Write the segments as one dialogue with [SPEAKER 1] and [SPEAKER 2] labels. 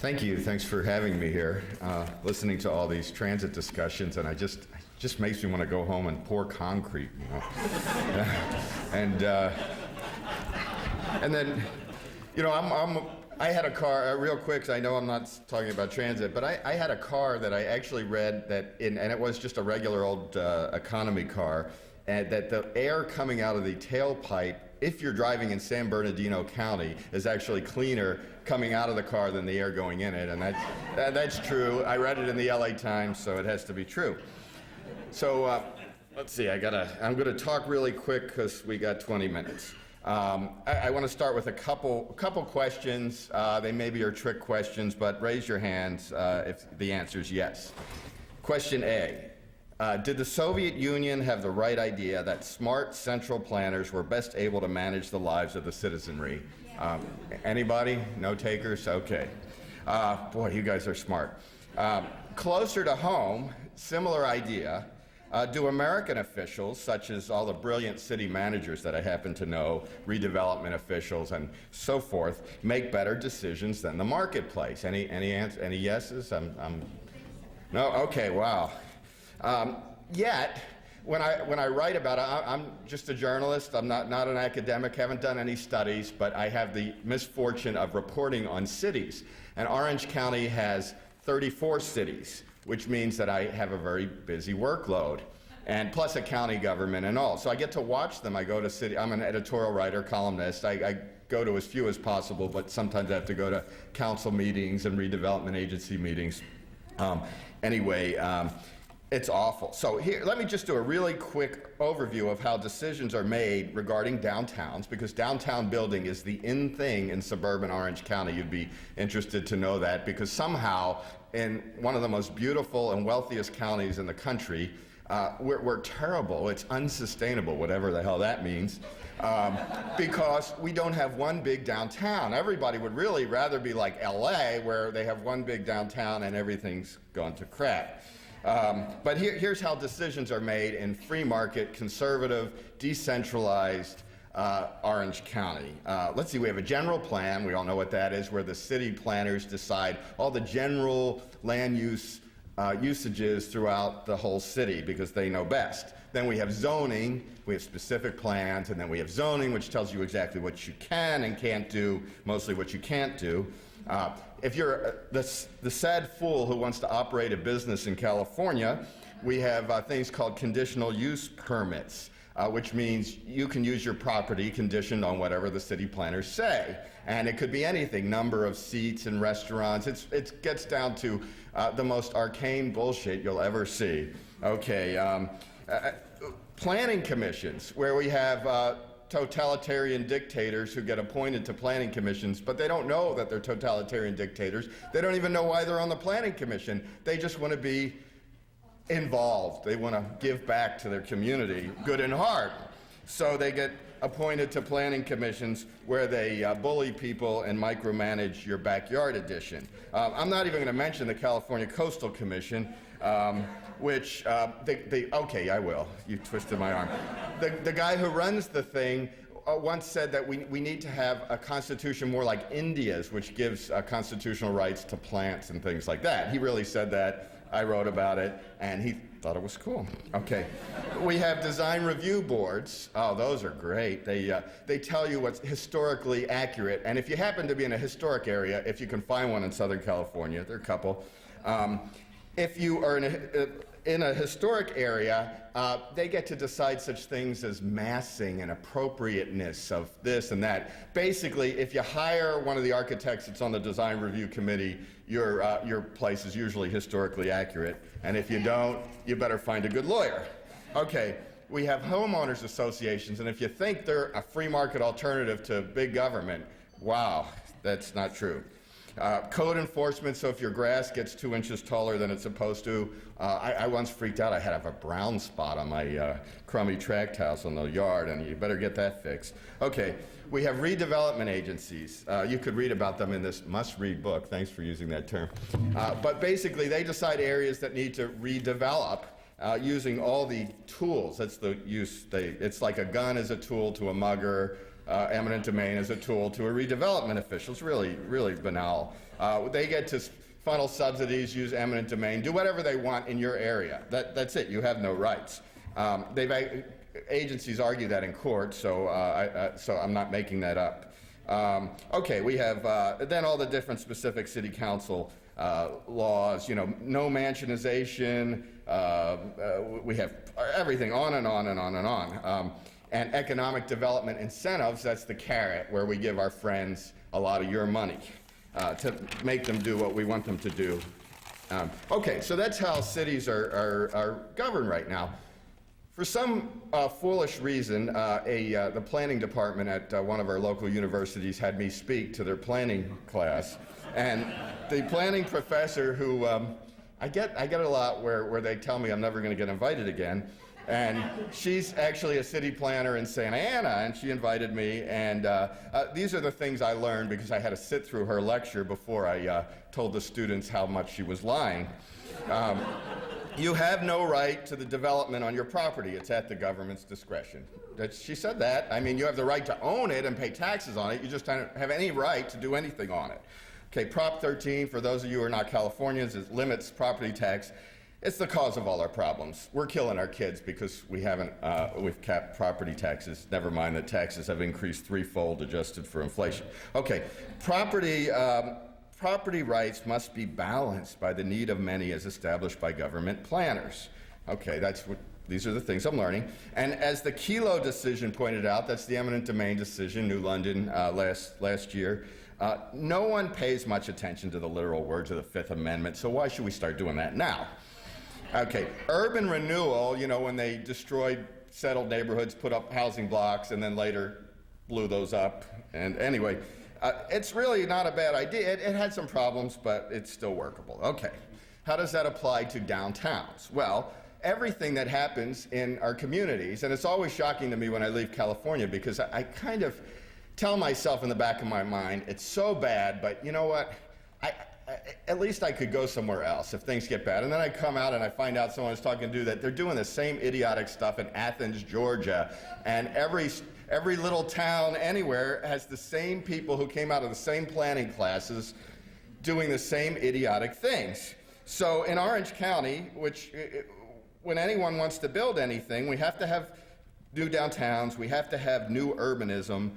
[SPEAKER 1] Thank you. Thanks for having me here. Listening to all these transit discussions, and it just makes me want to go home and pour concrete, you know. And then, you know, I had a car, real quick, 'cause I know I'm not talking about transit, but I had a car that I actually read and it was just a regular old economy car, and that the air coming out of the tailpipe, if you're driving in San Bernardino County, is actually cleaner coming out of the car than the air going in it, and that's true. I read it in the LA Times, so it has to be true. So let's see, I'm gonna talk really quick because we got 20 minutes. I want to start with a couple questions. They maybe are trick questions, but raise your hands if the answer is yes. Question A. Did the Soviet Union have the right idea that smart central planners were best able to manage the lives of the citizenry? Anybody? No takers? Okay. Boy, you guys are smart. Closer to home, similar idea. Do American officials, such as all the brilliant city managers that I happen to know, redevelopment officials and so forth, make better decisions than the marketplace? Any yeses? No? Okay, wow. Yet, when I write about it, I'm just a journalist, I'm not an academic, haven't done any studies, but I have the misfortune of reporting on cities. And Orange County has 34 cities, which means that I have a very busy workload, and plus a county government and all. So I get to watch them. I go to city, I'm an editorial writer, columnist. I go to as few as possible, but sometimes I have to go to council meetings and redevelopment agency meetings. It's awful. So here, let me just do a really quick overview of how decisions are made regarding downtowns, because downtown building is the in thing in suburban Orange County. You'd be interested to know that, because somehow in one of the most beautiful and wealthiest counties in the country, we're terrible. It's unsustainable, whatever the hell that means, because we don't have one big downtown. Everybody would really rather be like LA, where they have one big downtown and everything's gone to crap. But here's how decisions are made in free market, conservative, decentralized Orange County. Let's see, we have a general plan, we all know what that is, where the city planners decide all the general land use usages throughout the whole city because they know best. Then we have zoning, we have specific plans, and then we have zoning, which tells you exactly what you can and can't do, mostly what you can't do. If you're the sad fool who wants to operate a business in California, we have things called conditional use permits, which means you can use your property conditioned on whatever the city planners say. And it could be anything, number of seats in restaurants. It gets down to the most arcane bullshit you'll ever see. Okay, planning commissions, where we have totalitarian dictators who get appointed to planning commissions, but they don't know that they're totalitarian dictators. They don't even know why they're on the planning commission. They just want to be involved. They want to give back to their community, good and hard. So they get appointed to planning commissions where they bully people and micromanage your backyard edition. I'm not even going to mention the California Coastal Commission, which, okay, I will. You twisted my arm. The guy who runs the thing once said that we need to have a constitution more like India's, which gives constitutional rights to plants and things like that. He really said that. I wrote about it, and he thought it was cool. Okay. We have design review boards. Oh, those are great. They tell you what's historically accurate, and if you happen to be in a historic area, if you can find one in Southern California, there are a couple, if you are in a historic area, they get to decide such things as massing and appropriateness of this and that. Basically, if you hire one of the architects that's on the design review committee, your place is usually historically accurate. And if you don't, you better find a good lawyer. Okay, we have homeowners associations, and if you think they're a free market alternative to big government, wow, that's not true. Code enforcement, so if your grass gets 2 inches taller than it's supposed to, I once freaked out. I had a brown spot on my crummy tract house on the yard, and you better get that fixed. Okay, we have redevelopment agencies. You could read about them in this must-read book. Thanks for using that term. But basically, they decide areas that need to redevelop using all the tools. That's the use. It's like a gun is a tool to a mugger, eminent domain as a tool to a redevelopment official. It's really, really banal. They get to funnel subsidies, use eminent domain, do whatever they want in your area. That's it. You have no rights. Agencies argue that in court, so, so I'm not making that up. Okay, we have then all the different specific city council laws, you know, no mansionization, we have everything on and on and on and on. And economic development incentives, that's the carrot where we give our friends a lot of your money to make them do what we want them to do. Okay, so that's how cities are governed right now. For some foolish reason, the planning department at one of our local universities had me speak to their planning class. And the planning professor who, I get a lot where they tell me I'm never going to get invited again. And she's actually a city planner in Santa Ana, and she invited me. And these are the things I learned because I had to sit through her lecture before I told the students how much she was lying. You have no right to the development on your property. It's at the government's discretion. She said that. I mean, you have the right to own it and pay taxes on it. You just don't have any right to do anything on it. Okay, Prop 13, for those of you who are not Californians, it limits property tax. It's the cause of all our problems. We're killing our kids because we've capped property taxes. Never mind that taxes have increased threefold adjusted for inflation. Okay, property rights must be balanced by the need of many as established by government planners. Okay, these are the things I'm learning. And as the Kelo decision pointed out, that's the eminent domain decision, New London, last year, no one pays much attention to the literal words of the Fifth Amendment, so why should we start doing that now? Okay, urban renewal, you know, when they destroyed settled neighborhoods, put up housing blocks, and then later blew those up. And anyway, it's really not a bad idea. It had some problems, but it's still workable. Okay, how does that apply to downtowns? Well, everything that happens in our communities, and it's always shocking to me when I leave California because I kind of tell myself in the back of my mind, it's so bad, but you know what? At least I could go somewhere else if things get bad. And then I come out and I find out someone is talking to that they're doing the same idiotic stuff in Athens, Georgia, and every little town anywhere has the same people who came out of the same planning classes doing the same idiotic things. So in Orange County, when anyone wants to build anything, we have to have new downtowns, we have to have new urbanism.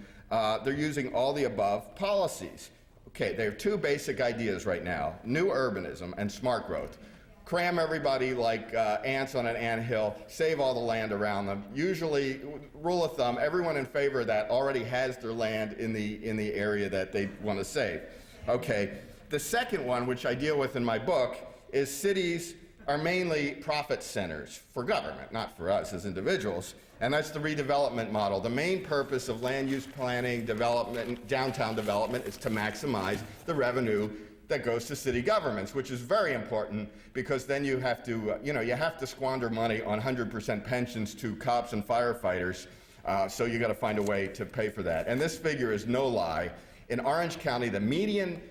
[SPEAKER 1] They're using all the above policies. Okay, there are two basic ideas right now, new urbanism and smart growth. Cram everybody like ants on an anthill, save all the land around them. Usually, rule of thumb, everyone in favor of that already has their land in the area that they want to save. Okay, the second one, which I deal with in my book, is cities are mainly profit centers for government, not for us as individuals. And that's the redevelopment model. The main purpose of land use planning, development, downtown development is to maximize the revenue that goes to city governments, which is very important because then you have to squander money on 100% pensions to cops and firefighters. So you got to find a way to pay for that. And this figure is no lie. In Orange County, the median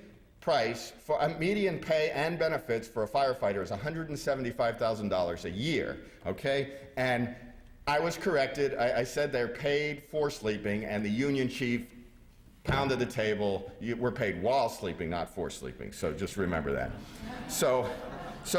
[SPEAKER 1] price for median pay and benefits for a firefighter is $175,000 a year. Okay, and I was corrected. I said they're paid for sleeping, and the union chief pounded the table. We're paid while sleeping, not for sleeping. So just remember that. So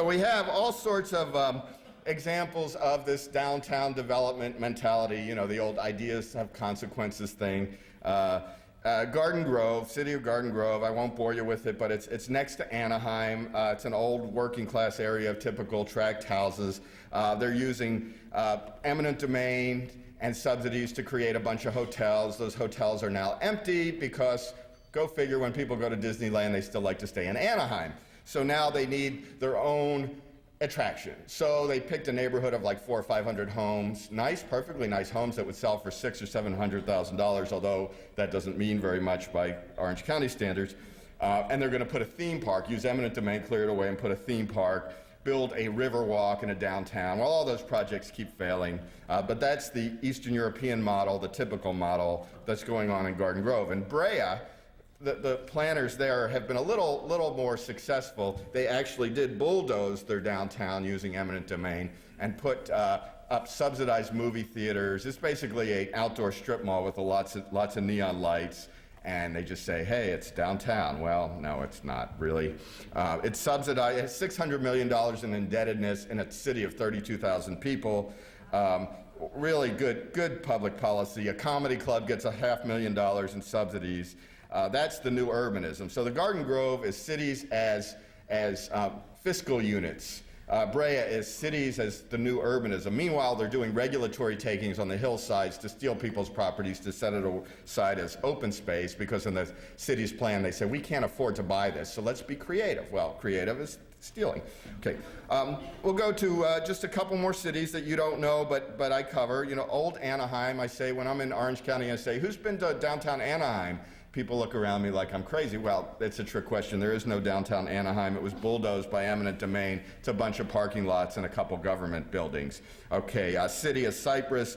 [SPEAKER 1] we have all sorts of examples of this downtown development mentality. You know, the old ideas have consequences thing. Garden Grove, city of Garden Grove, I won't bore you with it, but it's next to Anaheim. It's an old working class area of typical tract houses. They're using eminent domain and subsidies to create a bunch of hotels. Those hotels are now empty because, go figure, when people go to Disneyland, they still like to stay in Anaheim. So now they need their own attraction. So they picked a neighborhood of like 400 or 500 homes, nice, perfectly nice homes that would sell for $600,000 or $700,000, although that doesn't mean very much by Orange County standards. And they're going to put a theme park, use eminent domain, clear it away, and put a theme park, build a river walk in a downtown. Well, all those projects keep failing, but that's the Eastern European model, the typical model that's going on in Garden Grove. In Brea, the planners there have been a little more successful. They actually did bulldoze their downtown using eminent domain and put up subsidized movie theaters. It's basically an outdoor strip mall with lots of neon lights. And they just say, hey, it's downtown. Well, no, it's not really. It's subsidized. It has $600 million in indebtedness in a city of 32,000 people. Really good public policy. A comedy club gets $500,000 in subsidies. That's the new urbanism. So the Garden Grove is cities as fiscal units. Brea is cities as the new urbanism. Meanwhile, they're doing regulatory takings on the hillsides to steal people's properties, to set it aside as open space, because in the city's plan they say, we can't afford to buy this, so let's be creative. Well, creative is stealing. Okay, we'll go to just a couple more cities that you don't know, but I cover. You know, old Anaheim, I say, when I'm in Orange County, I say, who's been to downtown Anaheim? People look around me like I'm crazy. Well, it's a trick question. There is no downtown Anaheim. It was bulldozed by eminent domain. It's a bunch of parking lots and a couple government buildings. Okay, city of Cypress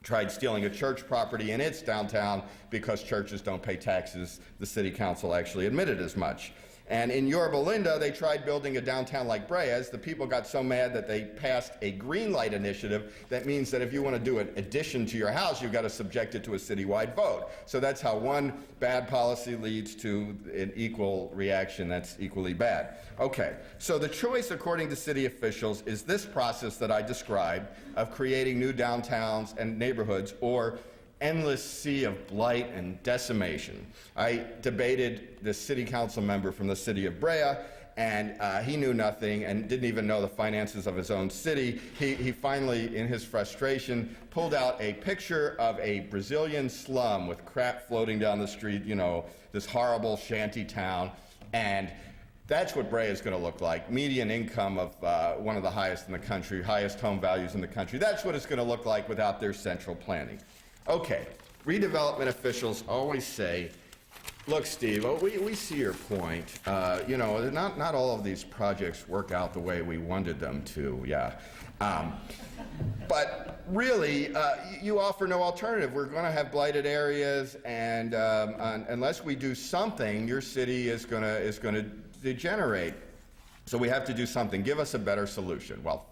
[SPEAKER 1] tried stealing a church property in its downtown because churches don't pay taxes. The city council actually admitted as much. And in Yorba Linda, they tried building a downtown like Brea's. The people got so mad that they passed a Greenlight initiative. That means that if you want to do an addition to your house, you've got to subject it to a citywide vote. So that's how one bad policy leads to an equal reaction that's equally bad. Okay, so the choice, according to city officials, is this process that I described of creating new downtowns and neighborhoods, or endless sea of blight and decimation. I debated this city council member from the city of Brea, and he knew nothing and didn't even know the finances of his own city. He finally, in his frustration, pulled out a picture of a Brazilian slum with crap floating down the street, you know, this horrible shanty town, and that's what Brea is going to look like. Median income of one of the highest in the country, highest home values in the country. That's what it's going to look like without their central planning. Okay, redevelopment officials always say, look, Steve, we see your point. You know, not all of these projects work out the way we wanted them to, yeah. But really, you offer no alternative. We're going to have blighted areas, and unless we do something, your city is going to degenerate. So we have to do something. Give us a better solution. Well,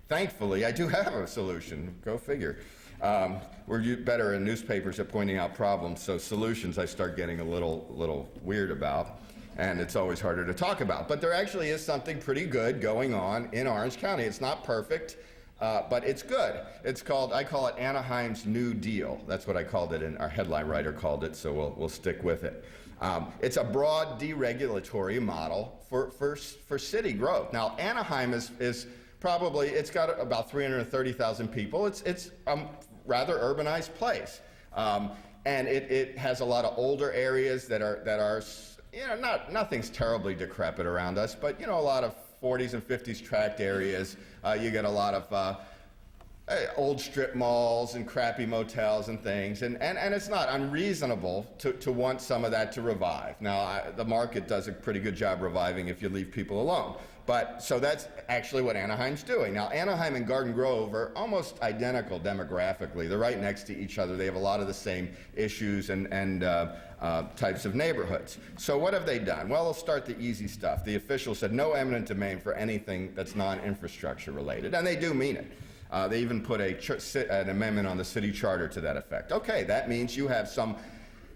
[SPEAKER 1] thankfully, I do have a solution. Go figure. We're better in newspapers at pointing out problems, so solutions I start getting a little weird about, and it's always harder to talk about. But there actually is something pretty good going on in Orange County. It's not perfect, but it's good. I call it Anaheim's New Deal. That's what I called it, and our headline writer called it, so we'll stick with it. It's a broad deregulatory model for city growth. Now, Anaheim is probably, it's got about 330,000 people. It's rather urbanized place, and it has a lot of older areas that are you know, nothing's terribly decrepit around us, but you know, a lot of 40s and 50s tract areas. You get a lot of old strip malls and crappy motels and things, and it's not unreasonable to want some of that to revive. Now, the market does a pretty good job reviving if you leave people alone. But so that's actually what Anaheim's doing. Now, Anaheim and Garden Grove are almost identical demographically. They're right next to each other. They have a lot of the same issues and types of neighborhoods. So what have they done? Well, they'll start the easy stuff. The officials said no eminent domain for anything that's non-infrastructure related, and they do mean it. They even put an amendment on the city charter to that effect. Okay, that means you have some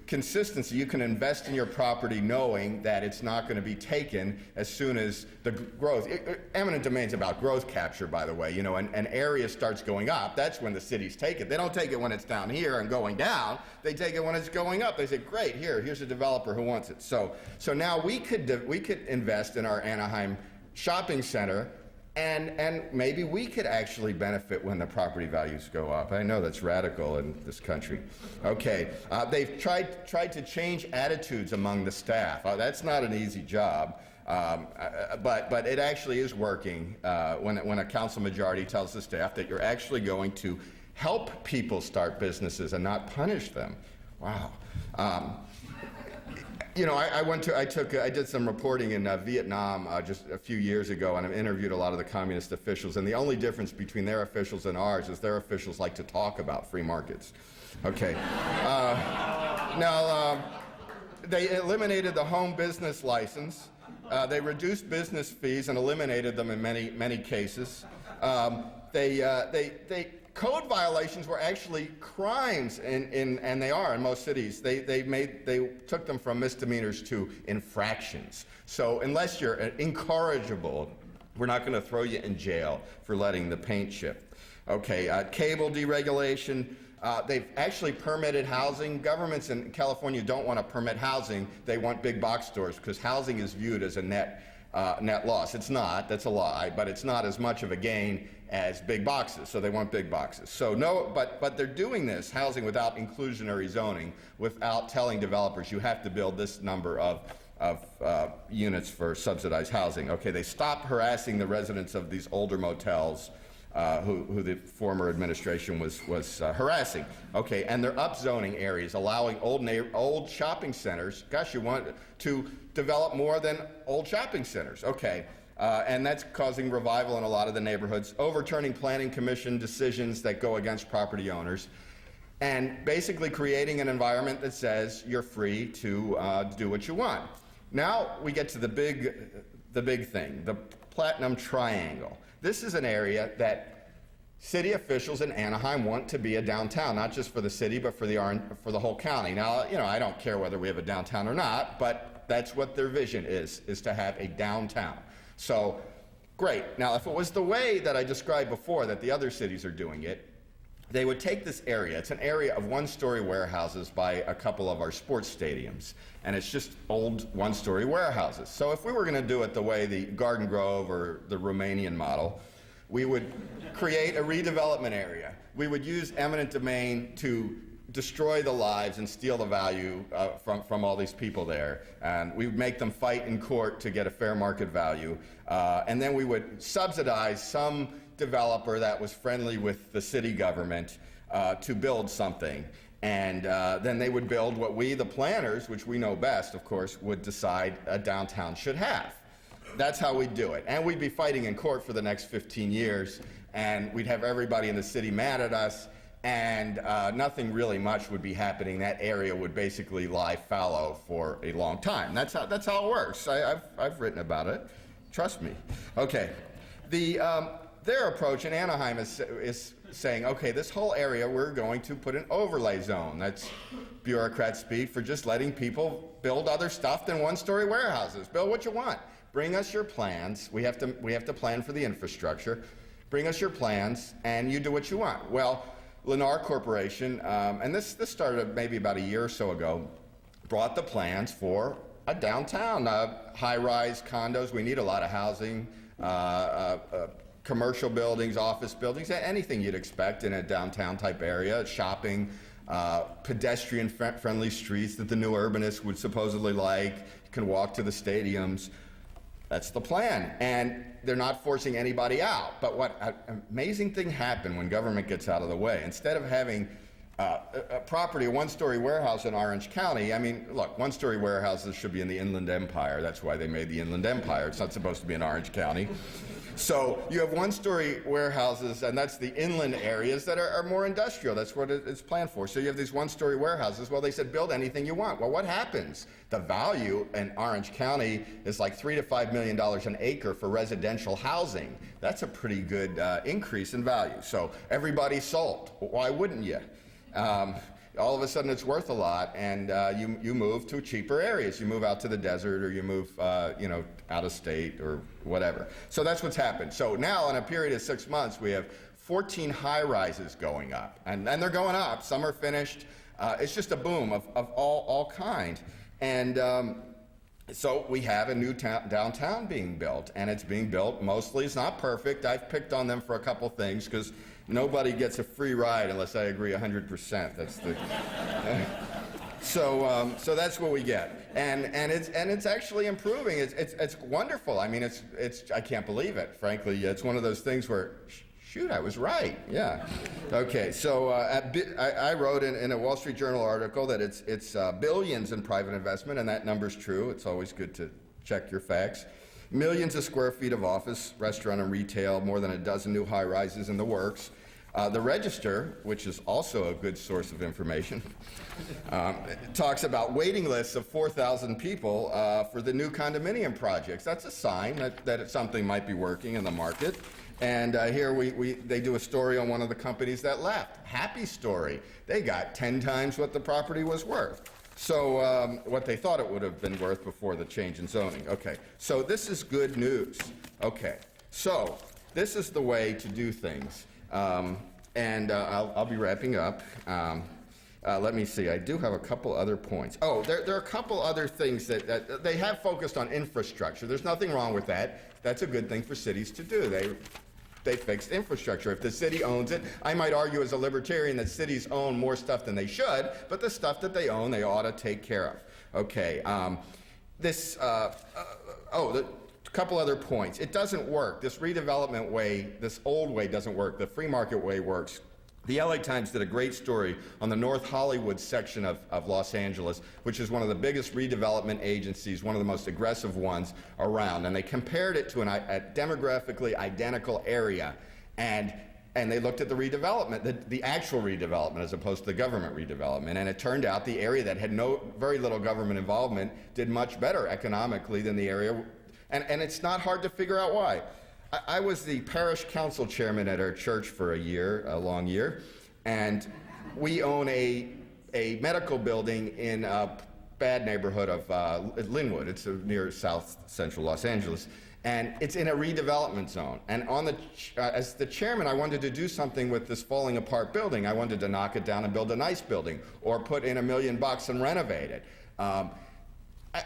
[SPEAKER 1] consistency. You can invest in your property knowing that it's not going to be taken as soon as the growth. Eminent domain's about growth capture, by the way. You know, an area starts going up, that's when the cities take it. They don't take it when it's down here and going down. They take it when it's going up. They say, great, here's a developer who wants it. So now we could invest in our Anaheim shopping center, and maybe we could actually benefit when the property values go up. I know that's radical in this country. Okay, they've tried to change attitudes among the staff. That's not an easy job, but it actually is working when a council majority tells the staff that you're actually going to help people start businesses and not punish them. Wow. You know, I did some reporting in Vietnam just a few years ago, and I interviewed a lot of the communist officials, and the only difference between their officials and ours is their officials like to talk about free markets. Okay. Now, they eliminated the home business license. They reduced business fees and eliminated them in many cases. Code violations were actually crimes, and they are in most cities. They took them from misdemeanors to infractions. So unless you're incorrigible, we're not going to throw you in jail for letting the paint chip. Okay, cable deregulation. They've actually permitted housing. Governments in California don't want to permit housing. They want big box stores because housing is viewed as a net loss. It's not. That's a lie. But it's not as much of a gain as big boxes. So they want big boxes. So no, but they're doing this housing without inclusionary zoning, without telling developers you have to build this number of units for subsidized housing. Okay, they stopped harassing the residents of these older motels who the former administration was harassing. Okay, and they're upzoning areas, allowing old shopping centers. Gosh, you want to develop more than old shopping centers. Okay, and that's causing revival in a lot of the neighborhoods, overturning planning commission decisions that go against property owners, and basically creating an environment that says you're free to do what you want. Now we get to the big thing, the Platinum Triangle. This is an area that city officials in Anaheim want to be a downtown, not just for the city, but for the whole county. Now, you know, I don't care whether we have a downtown or not, but that's what their vision is to have a downtown. So, great. Now, if it was the way that I described before, that the other cities are doing it, they would take this area. It's an area of one-story warehouses by a couple of our sports stadiums, and it's just old one-story warehouses. So if we were going to do it the way the Garden Grove or the Romanian model, we would create a redevelopment area. We would use eminent domain to destroy the lives and steal the value from all these people there. And we would make them fight in court to get a fair market value. And then we would subsidize some developer that was friendly with the city government to build something. And then they would build what we, the planners, which we know best, of course, would decide a downtown should have. That's how we'd do it. And we'd be fighting in court for the next 15 years, and we'd have everybody in the city mad at us, and nothing really much would be happening. That area would basically lie fallow for a long time. That's how it works. I've written about it. Trust me. Okay. Their approach in Anaheim is saying, okay, this whole area we're going to put an overlay zone. That's bureaucrat speak for just letting people build other stuff than one-story warehouses. Build what you want. Bring us your plans. We have to plan for the infrastructure. Bring us your plans, and you do what you want. Well, Lennar Corporation, and this started maybe about a year or so ago, brought the plans for a downtown, high-rise condos. We need a lot of housing, commercial buildings, office buildings, anything you'd expect in a downtown type area, shopping, pedestrian-friendly streets that the new urbanists would supposedly like. You can walk to the stadiums. That's the plan. And they're not forcing anybody out. But what an amazing thing happened when government gets out of the way. Instead of having a property, a one-story warehouse in Orange County, I mean, look, one-story warehouses should be in the Inland Empire. That's why they made the Inland Empire. It's not supposed to be in Orange County. So you have one-story warehouses, and that's the inland areas that are more industrial. That's what it's planned for. So you have these one-story warehouses. Well, they said, build anything you want. Well, what happens? The value in Orange County is like $3 to $5 million an acre for residential housing. That's a pretty good increase in value. So everybody sold. Why wouldn't you? All of a sudden it's worth a lot, and you move to cheaper areas. You move out to the desert, or you move out of state or whatever. So that's what's happened. So now in a period of 6 months, we have 14 high-rises going up, and they're going up. Some are finished. It's just a boom of all kind. And so we have a new downtown being built, and it's being built mostly. It's not perfect. I've picked on them for a couple things because nobody gets a free ride unless I agree 100%. That's the. So that's what we get, and it's actually improving. It's wonderful. I mean, it's I can't believe it. Frankly, it's one of those things where, shoot, I was right. Yeah. Okay. So I wrote in a Wall Street Journal article that it's billions in private investment, and that number's true. It's always good to check your facts. Millions of square feet of office, restaurant, and retail. More than a dozen new high rises in the works. The Register, which is also a good source of information, talks about waiting lists of 4,000 people for the new condominium projects. That's a sign that something might be working in the market. And here they do a story on one of the companies that left. Happy story. They got 10 times what the property was worth. So what they thought it would have been worth before the change in zoning. Okay, so this is good news. Okay, so this is the way to do things. I'll be wrapping up. Let me see. I do have a couple other points. Oh, there are a couple other things that they have focused on infrastructure. There's nothing wrong with that. That's a good thing for cities to do. They fixed infrastructure. If the city owns it, I might argue as a libertarian that cities own more stuff than they should, but the stuff that they own, they ought to take care of. Okay. A couple other points. It doesn't work. This redevelopment way, this old way doesn't work. The free market way works. The LA Times did a great story on the North Hollywood section of Los Angeles, which is one of the biggest redevelopment agencies, one of the most aggressive ones around. And they compared it to a demographically identical area. And they looked at the redevelopment, the actual redevelopment as opposed to the government redevelopment. And it turned out the area that had very little government involvement did much better economically than the area. And it's not hard to figure out why. I was the parish council chairman at our church for a long year, and we own a medical building in a bad neighborhood of Linwood. It's near South Central Los Angeles, and it's in a redevelopment zone. And as the chairman, I wanted to do something with this falling apart building. I wanted to knock it down and build a nice building, or put in $1 million and renovate it.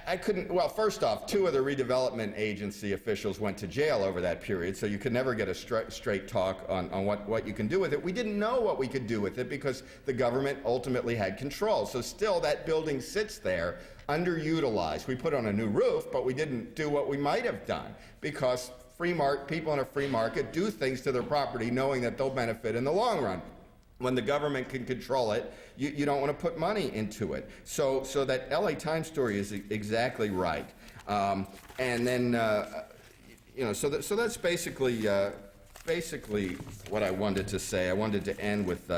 [SPEAKER 1] I couldn't, well, first off, 2 of the redevelopment agency officials went to jail over that period, so you could never get a straight talk on what you can do with it. We didn't know what we could do with it because the government ultimately had control. So still that building sits there underutilized. We put on a new roof, but we didn't do what we might have done because people in a free market do things to their property knowing that they'll benefit in the long run. When the government can control it, you don't want to put money into it. So that LA Times story is exactly right. And then, so that's basically what I wanted to say. I wanted to end with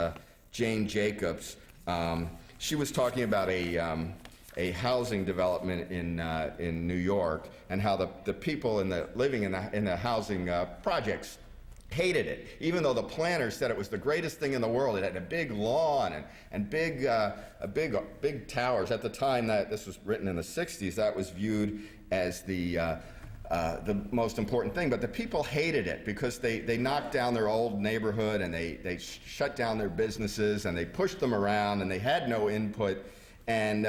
[SPEAKER 1] Jane Jacobs. She was talking about a housing development in New York and how the people living in the housing projects hated it, even though the planners said it was the greatest thing in the world. It had a big lawn and big towers. At the time that this was written in the 60s, that was viewed as the most important thing. But the people hated it because they knocked down their old neighborhood and they shut down their businesses and they pushed them around and they had no input. And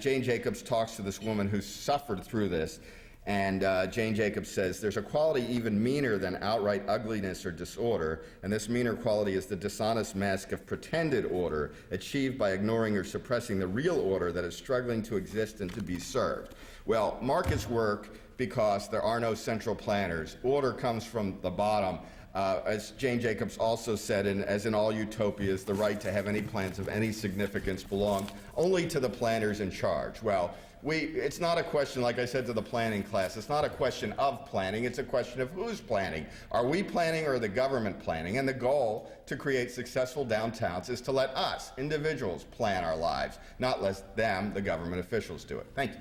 [SPEAKER 1] Jane Jacobs talks to this woman who suffered through this. And Jane Jacobs says, there's a quality even meaner than outright ugliness or disorder, and this meaner quality is the dishonest mask of pretended order, achieved by ignoring or suppressing the real order that is struggling to exist and to be served. Well, markets work because there are no central planners. Order comes from the bottom. As Jane Jacobs also said, as in all utopias, the right to have any plans of any significance belongs only to the planners in charge. Well, it's not a question, like I said to the planning class, it's not a question of planning, it's a question of who's planning. Are we planning or the government planning? And the goal to create successful downtowns is to let us, individuals, plan our lives, not let them, the government officials, do it. Thank you.